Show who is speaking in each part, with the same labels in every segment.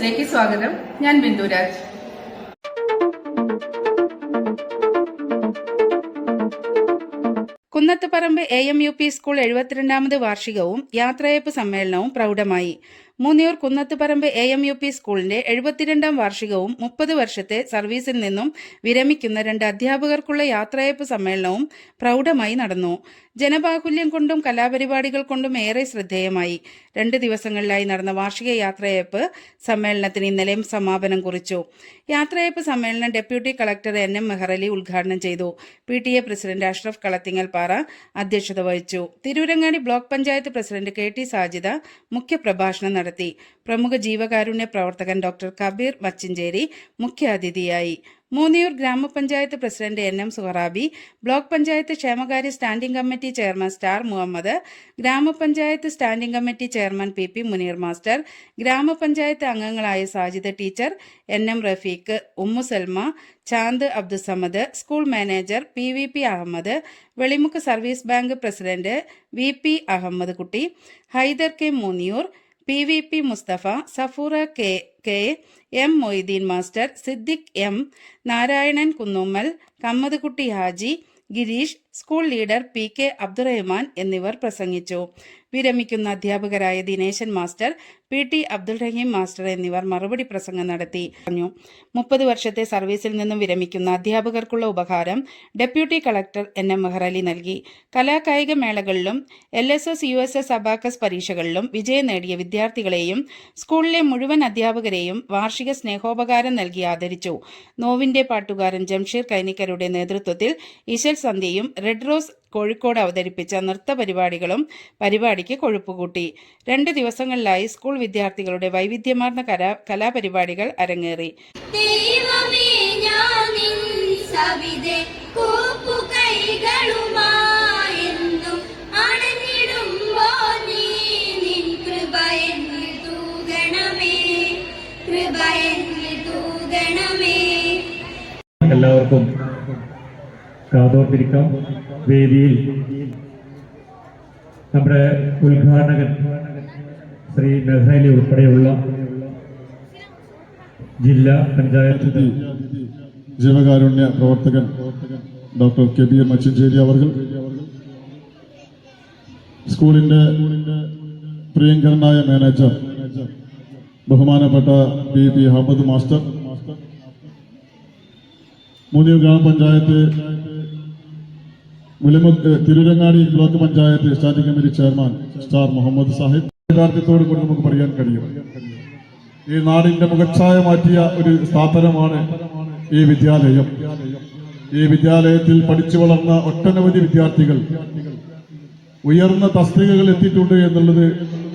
Speaker 1: ന്യൂസിലേക്ക് സ്വാഗതം. ഞാൻ ബിന്ദുരാജ്. കുന്നത്തുപറമ്പ് AMUP സ്കൂൾ 72ാമത് വാർഷികവും യാത്രയയപ്പ് സമ്മേളനവും പ്രൗഢമായി. മൂന്നിയൂർ കുന്നത്തുപറമ്പ് AMUP സ്കൂളിന്റെ 72ാം വാർഷികവും 30 വർഷത്തെ സർവീസിൽ നിന്നും വിരമിക്കുന്ന 2 അധ്യാപകർക്കുള്ള യാത്രയയപ്പ് സമ്മേളനവും പ്രൗഢമായി നടന്നു. ജനബാഹുല്യം കൊണ്ടും കലാപരിപാടികൾ കൊണ്ടും ഏറെ ശ്രദ്ധേയമായി. 2 ദിവസങ്ങളിലായി നടന്ന വാർഷിക യാത്രയയപ്പ് സമ്മേളനത്തിന് ഇന്നലെയും സമാപനം കുറിച്ചു. യാത്രയയപ്പ് സമ്മേളനം ഡെപ്യൂട്ടി കളക്ടർ NM മെഹറലി ഉദ്ഘാടനം ചെയ്തു. PTA പ്രസിഡന്റ് അഷ്റഫ് കളത്തിങ്ങൽപ്പാറ അധ്യക്ഷത വഹിച്ചു. Tirurangadi block panchayat president KT Sajida മുഖ്യപ്രഭാഷണം നടത്തി. പ്രമുഖ ജീവകാരുണ്യ പ്രവർത്തകൻ ഡോക്ടർ കബീർ മച്ചിഞ്ചേരി മുഖ്യാതിഥിയായി. മൂന്നിയൂർ ഗ്രാമപഞ്ചായത്ത് president NM Suharabi, block panchayat ക്ഷേമകാര്യ standing committee chairman star Muhammad, ഗ്രാമപഞ്ചായത്ത് standing committee chairman PP Muneer master, ഗ്രാമപഞ്ചായത്ത് അംഗങ്ങളായ Sajida teacher, NM Rafeeq, Ummu Salma, Chand Abdussamad, school manager PVP Ahammed, Velimukku service bank president VP Ahammed Kutty, Haidar K Moonniyur, PVP Musthafa, Safoora K, M Moideen master, Siddique M, Narayanan Kunnummal, Kammadkutty Haji, Gireesh, school leader PK Abdurahman എന്നിവർ പ്രസംഗിച്ചു. വിരമിക്കുന്ന അധ്യാപകരായ ദിനേശൻ മാസ്റ്റർ, PT അബ്ദുൾ റഹീം master എന്നിവർ മറുപടി പ്രസംഗം നടത്തി. 30 വർഷത്തെ സർവീസിൽ നിന്നും വിരമിക്കുന്ന അധ്യാപകർക്കുള്ള ഉപഹാരം ഡെപ്യൂട്ടി കളക്ടർ NM മെഹറലി നൽകി. കലാകായിക മേളകളിലും LSS USS അബാക്കസ് പരീക്ഷകളിലും വിജയം നേടിയ വിദ്യാർത്ഥികളെയും സ്കൂളിലെ മുഴുവൻ അധ്യാപകരെയും വാർഷിക സ്നേഹോപകാരം നൽകി ആദരിച്ചു. നോവിന്റെ പാട്ടുകാരൻ ജംഷീർ കൈനിക്കരുടെ നേതൃത്വത്തിൽ ഇശൽ സന്ധ്യയും റെഡ് റോസ് കോഴിക്കോട് അവതരിപ്പിച്ച നൃത്ത പരിപാടികളും പരിപാടിക്ക് കൊഴുപ്പുകൂട്ടി. 2 ദിവസങ്ങളിലായി സ്കൂൾ വിദ്യാർത്ഥികളുടെ വൈവിധ്യമാർന്ന കലാപരിപാടികൾ അരങ്ങേറി.
Speaker 2: എല്ലാവർക്കും കാതോർത്തിരിക്കാം. വേദിയിൽ നമ്മുടെ ഉദ്ഘാടകൻ ശ്രീ മെഹ്റലി ഉൾപ്പെടെയുള്ള ജില്ലാ പഞ്ചായത്ത്
Speaker 3: ജീവകാരുണ്യ പ്രവർത്തകൻ ഡോക്ടർ കബീർ മച്ചിഞ്ചേരി അവർ, സ്കൂളിന്റെ പ്രിയങ്കരനായ മാനേജർ ബഹുമാനപ്പെട്ട PP അഹമ്മദ് മാസ്റ്റർ, മൂന്നിയൂർ ഗ്രാമപഞ്ചായത്ത് Tirurangadi block panchayat standing committee chairman star Muhammad Sahib, യഥാർത്ഥത്തോടു കൂടി നമുക്ക് പറയാൻ കഴിയും ഈ നാടിന്റെ മുഖച്ഛായ മാറ്റിയ ഒരു സ്ഥാപനമാണ് ഈ വിദ്യാലയം. ഈ വിദ്യാലയത്തിൽ പഠിച്ചു വളർന്ന ഒട്ടനവധി വിദ്യാർത്ഥികൾ ഉയർന്ന തസ്തികകൾ എത്തിയിട്ടുണ്ട് എന്നുള്ളത്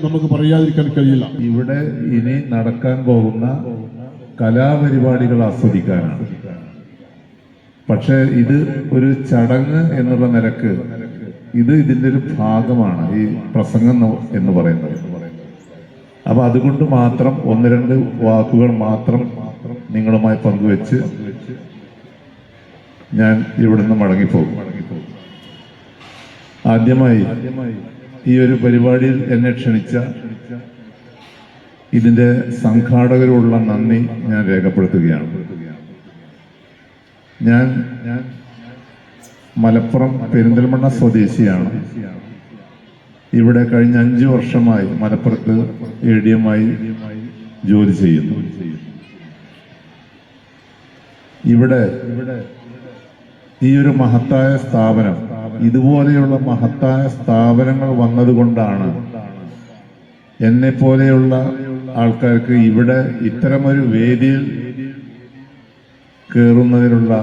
Speaker 3: നമുക്ക് പറയാതിരിക്കാൻ കഴിയില്ല.
Speaker 4: ഇവിടെ ഇനി നടക്കാൻ പോകുന്ന കലാപരിപാടികൾ ആസ്വദിക്കാനാണ്. പക്ഷെ ഇത് ഒരു ചടങ്ങ് എന്നുള്ള നിലക്ക് ഇതിന്റെ ഒരു ഭാഗമാണ് ഈ പ്രസംഗം എന്ന് പറയുന്നത്. അപ്പൊ അതുകൊണ്ട് മാത്രം 1-2 വാക്കുകൾ മാത്രം നിങ്ങളുമായി പങ്കുവെച്ച് ഞാൻ ഇവിടുന്ന് മടങ്ങിപ്പോകും. ആദ്യമായി ഈ ഒരു പരിപാടിയിൽ എന്നെ ക്ഷണിച്ച ഇതിന്റെ സംഘാടകരോടുള്ള നന്ദി ഞാൻ രേഖപ്പെടുത്തുകയാണ്. ഞാൻ മലപ്പുറം പെരിന്തൽമണ്ണ സ്വദേശിയാണ്. ഇവിടെ കഴിഞ്ഞ 5 വർഷമായി മലപ്പുറത്ത് ADM ആയി ജോലി ചെയ്യുന്നു. ഇവിടെ ഈ ഒരു മഹത്തായ സ്ഥാപനം, ഇതുപോലെയുള്ള മഹത്തായ സ്ഥാപനങ്ങൾ വന്നതുകൊണ്ടാണ് എന്നെ പോലെയുള്ള ആൾക്കാർക്ക് ഇവിടെ ഇത്തരമൊരു വേദിയിൽ കയറുന്നതിനുള്ള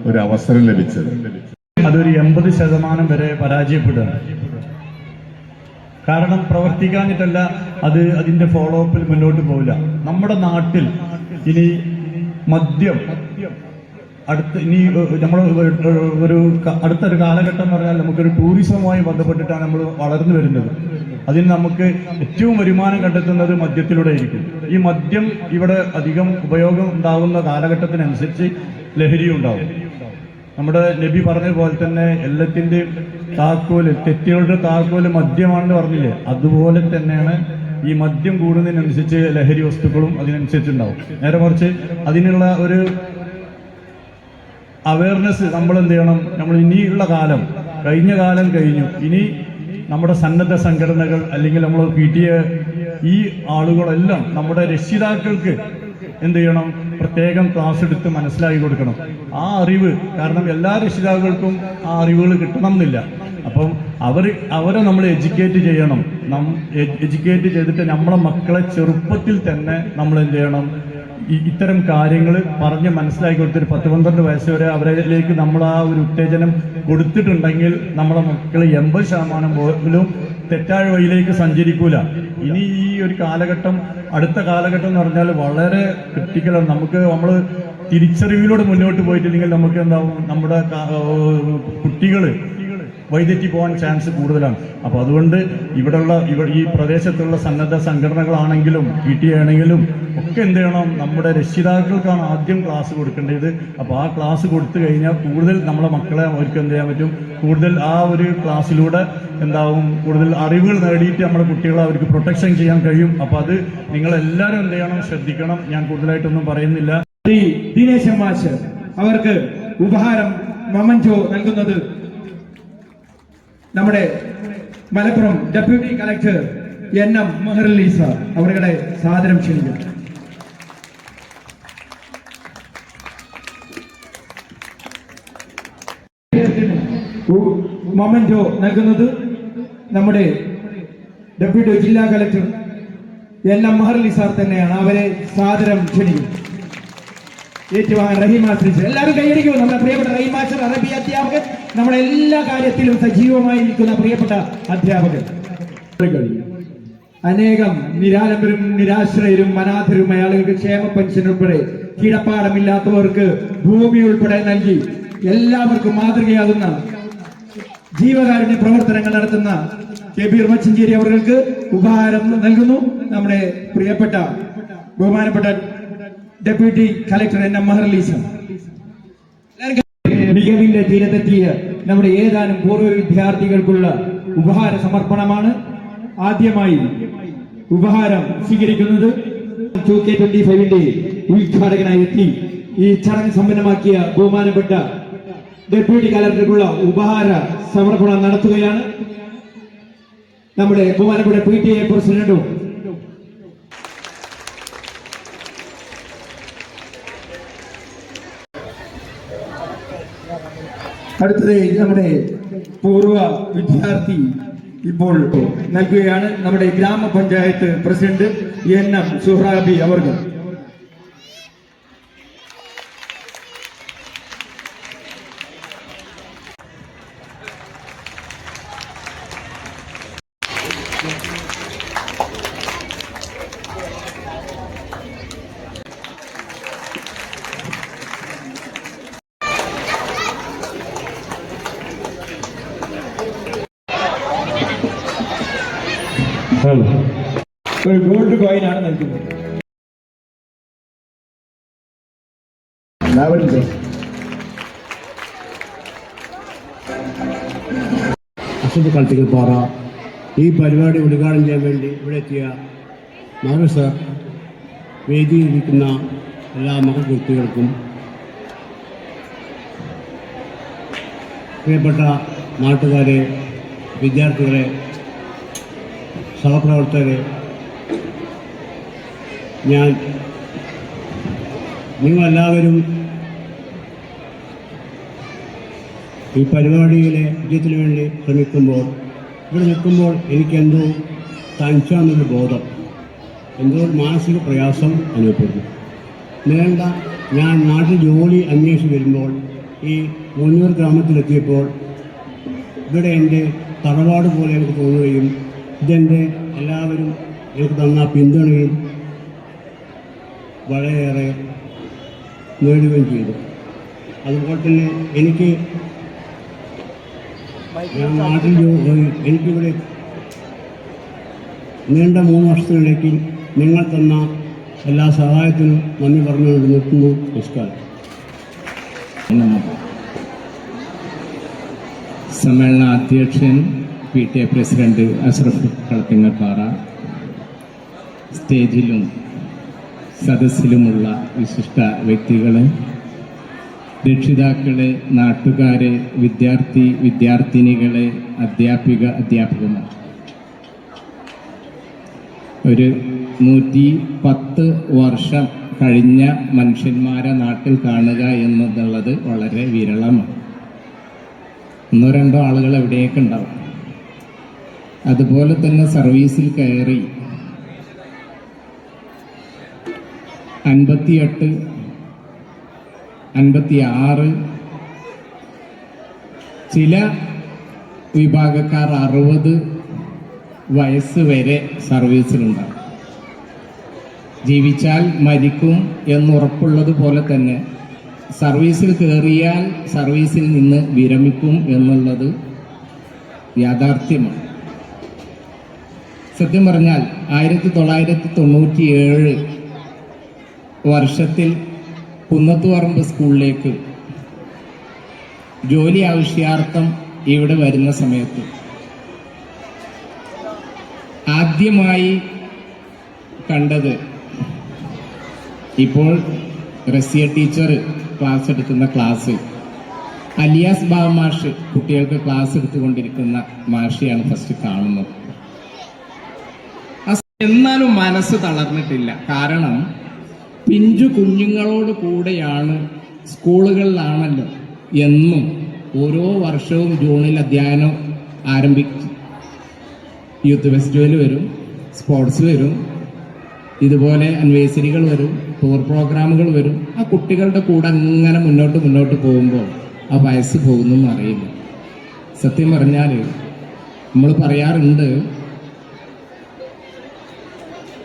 Speaker 4: ഒരു അവസരം ലഭിച്ചത്.
Speaker 2: അതൊരു 80% വരെ പരാജയപ്പെടുകയാണ്. കാരണം പ്രവർത്തിക്കാനിട്ടല്ല, അതിന്റെ ഫോളോ അപ്പിൽ മുന്നോട്ട് പോവില്ല. നമ്മുടെ നാട്ടിൽ ഇനി മദ്യം ഇനി നമ്മൾ അടുത്തൊരു കാലഘട്ടം എന്ന് പറഞ്ഞാൽ നമുക്കൊരു ടൂറിസവുമായി ബന്ധപ്പെട്ടിട്ടാണ് നമ്മൾ വളർന്നു വരുന്നത്. അതിന് നമുക്ക് ഏറ്റവും വരുമാനം കണ്ടെത്തുന്നത് മദ്യത്തിലൂടെ ആയിരിക്കും. ഈ മദ്യം ഇവിടെ അധികം ഉപയോഗം ഉണ്ടാകുന്ന കാലഘട്ടത്തിനനുസരിച്ച് ലഹരിയും ഉണ്ടാവും. നമ്മുടെ നബി പറഞ്ഞതുപോലെ തന്നെ എല്ലാത്തിൻ്റെയും താക്കോല്, തെറ്റുകളുടെ താക്കോല് മദ്യമാണെന്ന് പറഞ്ഞില്ലേ, അതുപോലെ തന്നെയാണ് ഈ മദ്യം കൂടുന്നതിനനുസരിച്ച് ലഹരി വസ്തുക്കളും അതിനനുസരിച്ചുണ്ടാവും. നേരെ മറിച്ച് അതിനുള്ള ഒരു അവയർനെസ് നമ്മൾ എന്ത് ചെയ്യണം? നമ്മൾ ഇനിയുള്ള കാലം, കഴിഞ്ഞ കാലം കഴിഞ്ഞു, ഇനി നമ്മുടെ സന്നദ്ധ സംഘടനകൾ അല്ലെങ്കിൽ നമ്മൾ PTA ഈ ആളുകളെല്ലാം നമ്മുടെ രക്ഷിതാക്കൾക്ക് എന്ത് ചെയ്യണം? പ്രത്യേകം ക്ലാസ് എടുത്ത് മനസ്സിലാക്കി കൊടുക്കണം. ആ അറിവ്, കാരണം എല്ലാ രക്ഷിതാക്കൾക്കും ആ അറിവുകൾ കിട്ടണം എന്നില്ല. അപ്പം അവരെ നമ്മൾ എഡ്യൂക്കേറ്റ് ചെയ്യണം. എഡ്യൂക്കേറ്റ് ചെയ്തിട്ട് നമ്മളെ മക്കളെ ചെറുപ്പത്തിൽ തന്നെ നമ്മൾ എന്ത് ചെയ്യണം? ഇത്തരം കാര്യങ്ങൾ പറഞ്ഞ് മനസ്സിലാക്കി കൊടുത്തിട്ട് 10-12 വയസ്സ് വരെ അവരിലേക്ക് നമ്മൾ ആ ഒരു ഉത്തേജനം കൊടുത്തിട്ടുണ്ടെങ്കിൽ നമ്മളെ മക്കൾ 80% പോലും തെറ്റായ വഴിയിലേക്ക് സഞ്ചരിക്കൂല. ഇനി ഈ ഒരു കാലഘട്ടം, അടുത്ത കാലഘട്ടം എന്ന് പറഞ്ഞാൽ വളരെ ക്രിട്ടിക്കലാണ്. നമ്മൾ തിരിച്ചറിവിലൂടെ മുന്നോട്ട് പോയിട്ടില്ലെങ്കിൽ നമുക്ക് എന്താവും? നമ്മുടെ കുട്ടികൾ വഴിതെറ്റി പോകാൻ ചാൻസ് കൂടുതലാണ്. അപ്പോൾ അതുകൊണ്ട് ഈ പ്രദേശത്തുള്ള സന്നദ്ധ സംഘടനകളാണെങ്കിലും PTA ആണെങ്കിലും ഒക്കെ എന്ത് ചെയ്യണം? നമ്മുടെ രക്ഷിതാക്കൾക്കാണ് ആദ്യം ക്ലാസ് കൊടുക്കേണ്ടത്. അപ്പോൾ ആ ക്ലാസ് കൊടുത്തു കഴിഞ്ഞാൽ കൂടുതൽ നമ്മളെ മക്കളെ അവർക്ക് എന്ത് ചെയ്യാൻ പറ്റും? കൂടുതൽ ആ ഒരു ക്ലാസ്സിലൂടെ എന്താവും? കൂടുതൽ അറിവുകൾ നേടിയിട്ട് നമ്മുടെ കുട്ടികളെ അവർക്ക് പ്രൊട്ടക്ഷൻ ചെയ്യാൻ കഴിയും. അപ്പോൾ അത് നിങ്ങളെല്ലാവരും എന്ത് ചെയ്യണം? ശ്രദ്ധിക്കണം. ഞാൻ കൂടുതലായിട്ടൊന്നും പറയുന്നില്ല.
Speaker 5: ദിനേശൻ മാഷ് അവർക്ക് ഉപഹാരം മൊമന്റോ നൽകുന്നത് നമ്മുടെ Malappuram deputy collector NM Meharunnisa അവരുടെ സാദരം ക്ഷണിക്കുന്നു. മൊമന്റോ നൽകുന്നത് നമ്മുടെ ഡെപ്യൂട്ടി ജില്ലാ കളക്ടർ NM മെഹറുന്നീസ തന്നെയാണ്. അവരെ സാദരം ക്ഷണിക്കുന്നു. ഏറ്റുവാങ്ങാൻ റഹീം മാസ്റ്റർ, എല്ലാവരും കൈയടിക്കും. നമ്മുടെ പ്രിയപ്പെട്ട റഹീം മാസ്റ്റർ, അറബി അധ്യാപകൻ, നമ്മുടെ എല്ലാ കാര്യത്തിലും സജീവമായി നിൽക്കുന്ന പ്രിയപ്പെട്ട അധ്യാപകൻ. അനേകം നിരാലംബരും നിരാശ്രയരും അനാഥരുമായ ആളുകൾക്ക് ക്ഷേമ പെൻഷൻ ഉൾപ്പെടെ കിടപ്പാടമില്ലാത്തവർക്ക് ഭൂമി ഉൾപ്പെടെ നൽകി എല്ലാവർക്കും മാതൃകയാകുന്ന ജീവകാരുണ്യ പ്രവർത്തനങ്ങൾ നടത്തുന്ന കബീർ മച്ചിഞ്ചേരി അവർക്ക് ഉപഹാരം നൽകുന്നു. നമ്മുടെ പ്രിയപ്പെട്ട ബഹുമാനപ്പെട്ട ഡെപ്യൂട്ടി കളക്ടർ NM മെഹറുന്നീസ. മികവിന്റെ തീരത്തെത്തിയ നമ്മുടെ ഏതാനും പൂർവ്വ വിദ്യാർത്ഥികൾക്കുള്ള ഉപഹാര സമർപ്പണമാണ്. ആദ്യമായി ഉപഹാരം സ്വീകരിക്കുന്നത് 2K25 ഉദ്ഘാടകനായി എത്തി ഈ ചടങ്ങ് സമ്പന്നമാക്കിയ ബഹുമാനപ്പെട്ട ഡെപ്യൂട്ടി കളക്ടർക്കുള്ള ഉപഹാര സമർപ്പണം നടത്തുകയാണ്. നമ്മുടെ ബഹുമാനപ്പെട്ട PTA പ്രസിഡന്റും അടുത്തത് നമ്മുടെ പൂർവ്വ വിദ്യാർത്ഥി ഇപ്പോൾ നൽകുകയാണ്. നമ്മുടെ ഗ്രാമപഞ്ചായത്ത് പ്രസിഡന്റ് NM സുഹ്റാബി അവർക്ക്. ഒരു ഗോൾഡ് കോയിനാണ് നൽകുന്നത്.
Speaker 6: അസദ് കളത്തിക്കൽപ്പാറ ഈ പരിപാടി ഉദ്ഘാടനം ചെയ്യാൻ വേണ്ടി ഇവിടെ എത്തിയ നാഗർ സർ, വേദിയിലിരിക്കുന്ന എല്ലാ മഹൽ വ്യക്തികൾക്കും, പ്രിയപ്പെട്ട നാട്ടുകാരെ, വിദ്യാർത്ഥികളെ, സഹപ്രവർത്തകരെ, നിങ്ങളെല്ലാവരും ഈ പരിപാടിയിലെ വിജയത്തിന് വേണ്ടി ശ്രമിക്കുമ്പോൾ, ഇവിടെ നിൽക്കുമ്പോൾ എനിക്കെന്തോ തനിച്ചാണെന്നൊരു ബോധം, എന്തോ ഒരു മാനസിക പ്രയാസം അനുഭവപ്പെടുന്നു. ഞാൻ നാട്ടിൽ ജോലി അന്വേഷിച്ച് വരുമ്പോൾ ഈ മൂന്നൂർ ഗ്രാമത്തിലെത്തിയപ്പോൾ ഇവിടെ എൻ്റെ തറവാട് പോലെ എനിക്ക് തോന്നുകയും ഇതെൻ്റെ എല്ലാവരും എനിക്ക് തന്ന പിന്തുണയും വളരെയേറെ നേടുകയും ചെയ്തു. അതുപോലെ തന്നെ എനിക്കിവിടെ നീണ്ട 3 വർഷത്തിനിടയ്ക്ക് നിങ്ങൾ തന്ന എല്ലാ സഹായത്തിനും നന്ദി പറഞ്ഞുകൊണ്ട് നിർത്തുന്നു. നമസ്കാരം.
Speaker 7: സമ്മേളന അധ്യക്ഷൻ PTA പ്രസിഡന്റ് അഷ്റഫ് കളത്തിങ്ങൽപ്പാറ, സ്റ്റേജിലും സദസ്സിലുമുള്ള വിശിഷ്ട വ്യക്തികളെ, രക്ഷിതാക്കളെ, നാട്ടുകാരെ, വിദ്യാർത്ഥിനികളെ, അധ്യാപകന്മാർ, ഒരു 110 വർഷം കഴിഞ്ഞ മനുഷ്യന്മാരെ നാട്ടിൽ കാണുക എന്നുള്ളത് വളരെ വിരളമാണ്. 1-2 ആളുകൾ എവിടെയൊക്കെ ഉണ്ടാവും. അതുപോലെ തന്നെ സർവീസിൽ കയറി 58, 56, ചില വിഭാഗക്കാർ 60 വയസ്സ് വരെ സർവീസിലുണ്ടാവും. ജീവിച്ചാൽ മരിക്കും എന്നുറപ്പുള്ളതുപോലെ തന്നെ സർവീസിൽ കയറിയാൽ സർവീസിൽ നിന്ന് വിരമിക്കും എന്നുള്ളത് യാഥാർത്ഥ്യമാണ്. സത്യം പറഞ്ഞാൽ 1997 വർഷത്തിൽ കുന്നത്തുപറമ്പ് സ്കൂളിലേക്ക് ജോലി ആവശ്യാർത്ഥം ഇവിടെ വരുന്ന സമയത്ത് ആദ്യമായി കണ്ടത്, ഇപ്പോൾ റസിയ ടീച്ചർ ക്ലാസ് എടുക്കുന്ന ക്ലാസ്, അലിയാസ് ബാബ മാഷ് കുട്ടികൾക്ക് ക്ലാസ് എടുത്തുകൊണ്ടിരിക്കുന്ന മാഷിയാണ് ഫസ്റ്റ് കാണുന്നത്. എന്നാലും മനസ്സ് തളർന്നിട്ടില്ല. കാരണം പിഞ്ചു കുഞ്ഞുങ്ങളോട് കൂടെയാണ്, സ്കൂളുകളിലാണല്ലോ എന്നും ഓരോ വർഷവും ജൂണിൽ അധ്യയനം ആരംഭിക്കും. യൂത്ത് ഫെസ്റ്റിവൽ വരും, സ്പോർട്സ് വരും, ഇതുപോലെ അനിവേഴ്സറികൾ വരും, ടൂർ പ്രോഗ്രാമുകൾ വരും. ആ കുട്ടികളുടെ കൂടെ അങ്ങനെ മുന്നോട്ട് പോകുമ്പോൾ ആ വയസ്സ് പോകുന്നെന്ന് അറിയില്ല. സത്യം പറഞ്ഞാൽ നമ്മൾ പറയാറുണ്ട്,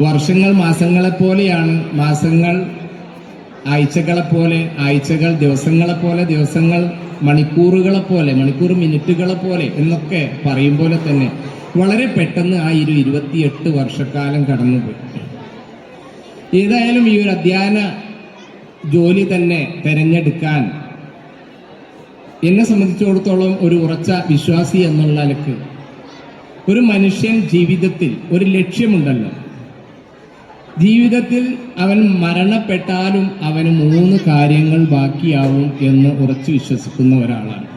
Speaker 7: വർഷങ്ങൾ മാസങ്ങളെപ്പോലെയാണ്, മാസങ്ങൾ ആഴ്ചകളെപ്പോലെ, ആഴ്ചകൾ ദിവസങ്ങളെപ്പോലെ, ദിവസങ്ങൾ മണിക്കൂറുകളെപ്പോലെ, മണിക്കൂർ മിനിറ്റുകളെപ്പോലെ എന്നൊക്കെ പറയും പോലെ തന്നെ വളരെ പെട്ടെന്ന് ആ 28 വർഷക്കാലം കടന്നുപോയി. ഏതായാലും ഈ ഒരു അധ്യയന ജോലി തന്നെ തിരഞ്ഞെടുക്കാൻ എന്നെ സംബന്ധിച്ചിടത്തോളം ഒരു ഉറച്ച വിശ്വാസി എന്നുള്ള നിലക്ക്, ഒരു മനുഷ്യൻ ജീവിതത്തിൽ ഒരു ലക്ഷ്യമുണ്ടല്ലോ. ജീവിതത്തിൽ അവൻ മരണപ്പെട്ടാലും അവന് 3 കാര്യങ്ങൾ ബാക്കിയാവും എന്ന് ഉറച്ചു വിശ്വസിക്കുന്ന ഒരാളാണ്.